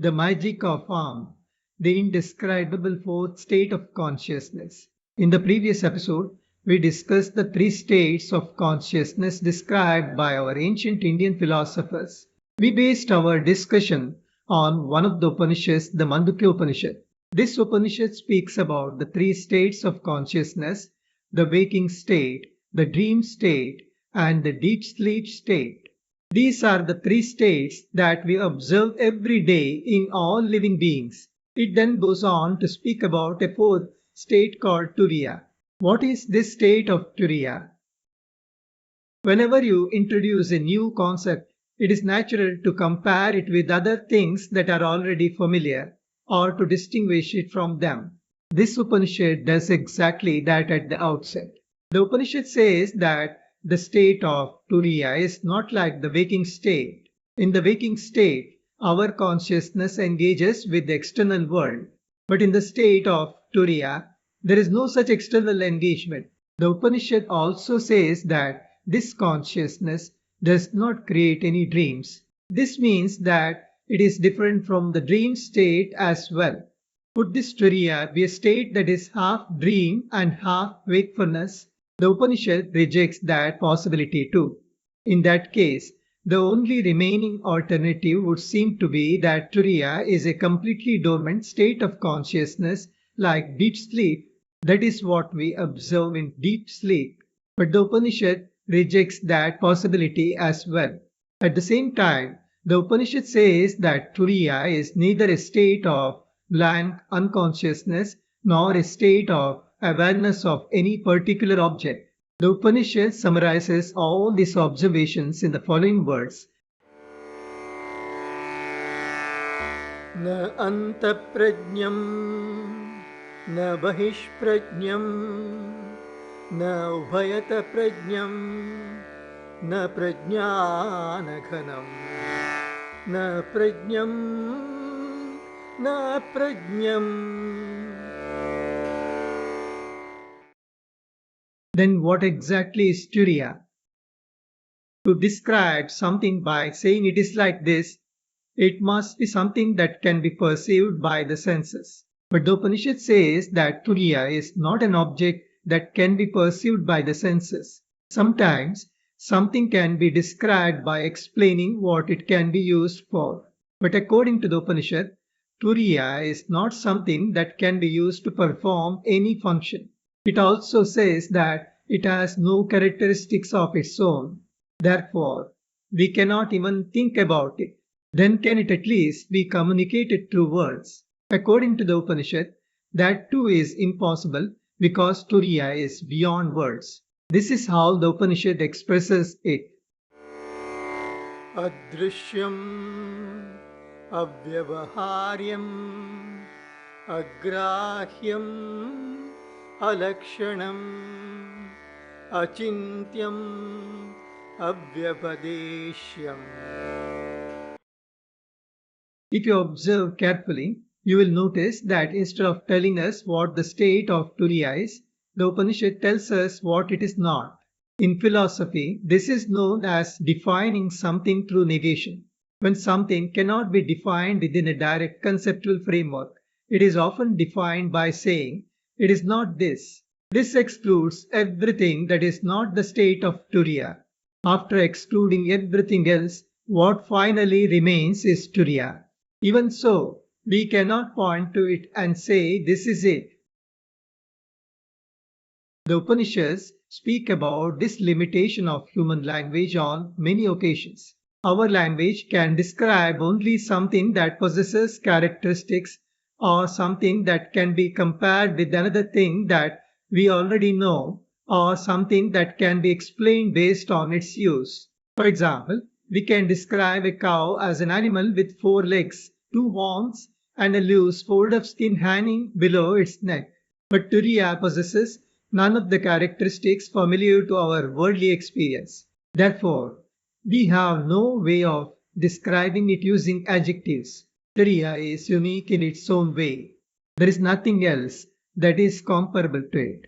the magic of form, the indescribable fourth state of consciousness. In the previous episode, we discussed the three states of consciousness described by our ancient Indian philosophers. We based our discussion on one of the Upanishads, the Mandukya Upanishad. This Upanishad speaks about the three states of consciousness: the waking state, the dream state, and the deep sleep state. These are the three states that we observe every day in all living beings. It then goes on to speak about a fourth state called Turiya. What is this state of Turiya? Whenever you introduce a new concept, it is natural to compare it with other things that are already familiar or to distinguish it from them. This Upanishad does exactly that at the outset. The Upanishad says that the state of Turiya is not like the waking state. In the waking state, our consciousness engages with the external world. But in the state of Turiya, there is no such external engagement. The Upanishad also says that this consciousness does not create any dreams. This means that it is different from the dream state as well. Could this Turiya be a state that is half dream and half wakefulness? The Upanishad rejects that possibility too. In that case, the only remaining alternative would seem to be that Turiya is a completely dormant state of consciousness like deep sleep. That is what we observe in deep sleep. But the Upanishad rejects that possibility as well. At the same time, the Upanishad says that Turiya is neither a state of blank unconsciousness nor a state of awareness of any particular object. The Upanishad summarizes all these observations in the following words. Na antaprajñam, na bahishprajñam, na ubhayata prajñam, na prajñanaghanam, na prajñam, na prajñam. Then what exactly is Turiya? To describe something by saying it is like this, it must be something that can be perceived by the senses. But the Upanishad says that Turiya is not an object that can be perceived by the senses. Sometimes something can be described by explaining what it can be used for. But according to the Upanishad, Turiya is not something that can be used to perform any function. It also says that it has no characteristics of its own. Therefore, we cannot even think about it. Then can it at least be communicated through words? According to the Upanishad, that too is impossible because Turiya is beyond words. This is how the Upanishad expresses it. Adrishyam avyavaharyam agrahyam alakshanam achintyam avyapadeshyam. If you observe carefully, you will notice that instead of telling us what the state of Turiya is, the Upanishad tells us what it is not. In philosophy, this is known as defining something through negation. When something cannot be defined within a direct conceptual framework, it is often defined by saying, it is not this. This excludes everything that is not the state of Turiya. After excluding everything else, what finally remains is Turiya. Even so, we cannot point to it and say this is it. The Upanishads speak about this limitation of human language on many occasions. Our language can describe only something that possesses characteristics or something that can be compared with another thing that we already know, or something that can be explained based on its use. For example, we can describe a cow as an animal with 4 legs, 2 horns, and a loose fold of skin hanging below its neck. But Turiya possesses none of the characteristics familiar to our worldly experience. Therefore, we have no way of describing it using adjectives. Turiya is unique in its own way. There is nothing else that is comparable to it.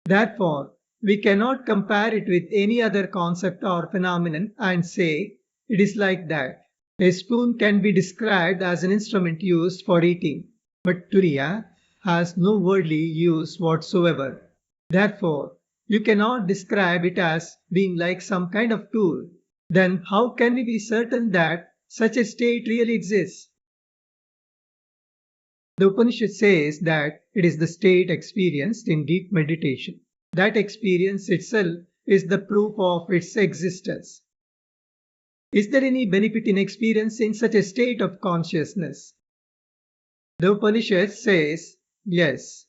Therefore, we cannot compare it with any other concept or phenomenon and say it is like that. A spoon can be described as an instrument used for eating, but Turiya has no worldly use whatsoever. Therefore, you cannot describe it as being like some kind of tool. Then how can we be certain that such a state really exists? The Upanishad says that it is the state experienced in deep meditation. That experience itself is the proof of its existence. Is there any benefit in experiencing such a state of consciousness? The Upanishad says yes.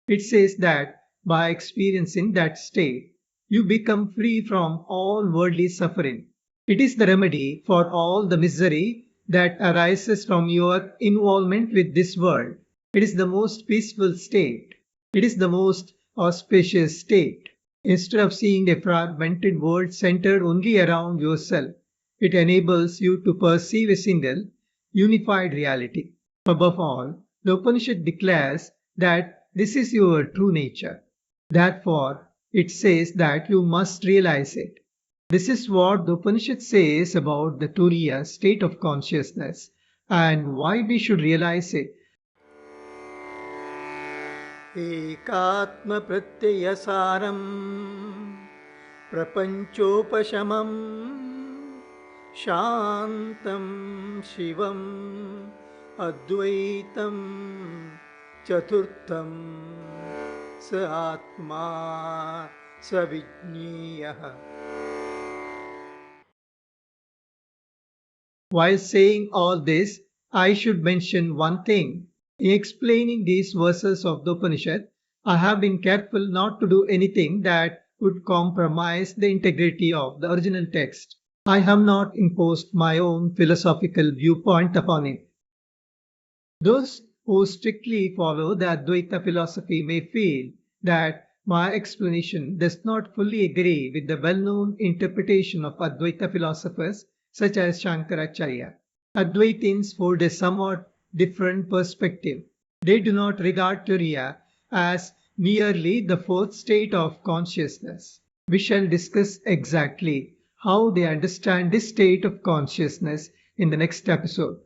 It says that by experiencing that state, you become free from all worldly suffering. It is the remedy for all the misery that arises from your involvement with this world. It is the most peaceful state. It is the most auspicious state. Instead of seeing a fragmented world centered only around yourself, it enables you to perceive a single, unified reality. Above all, the Upanishad declares that this is your true nature. Therefore, it says that you must realize it. This is what the Upanishad says about the Turiya state of consciousness and why we should realize it. एकात्म प्रत्ययसारं प्रपञ्चोपशमं शान्तं शिवम् अद्वैतं चतुर्थं स आत्मा स विज्ञेयः. While saying all this, I should mention one thing. In explaining these verses of the Upanishad, I have been careful not to do anything that would compromise the integrity of the original text. I have not imposed my own philosophical viewpoint upon it. Those who strictly follow the Advaita philosophy may feel that my explanation does not fully agree with the well-known interpretation of Advaita philosophers such as Shankaracharya. Advaitins hold a somewhat different perspective. They do not regard Turiya as merely the fourth state of consciousness. We shall discuss exactly how they understand this state of consciousness in the next episode.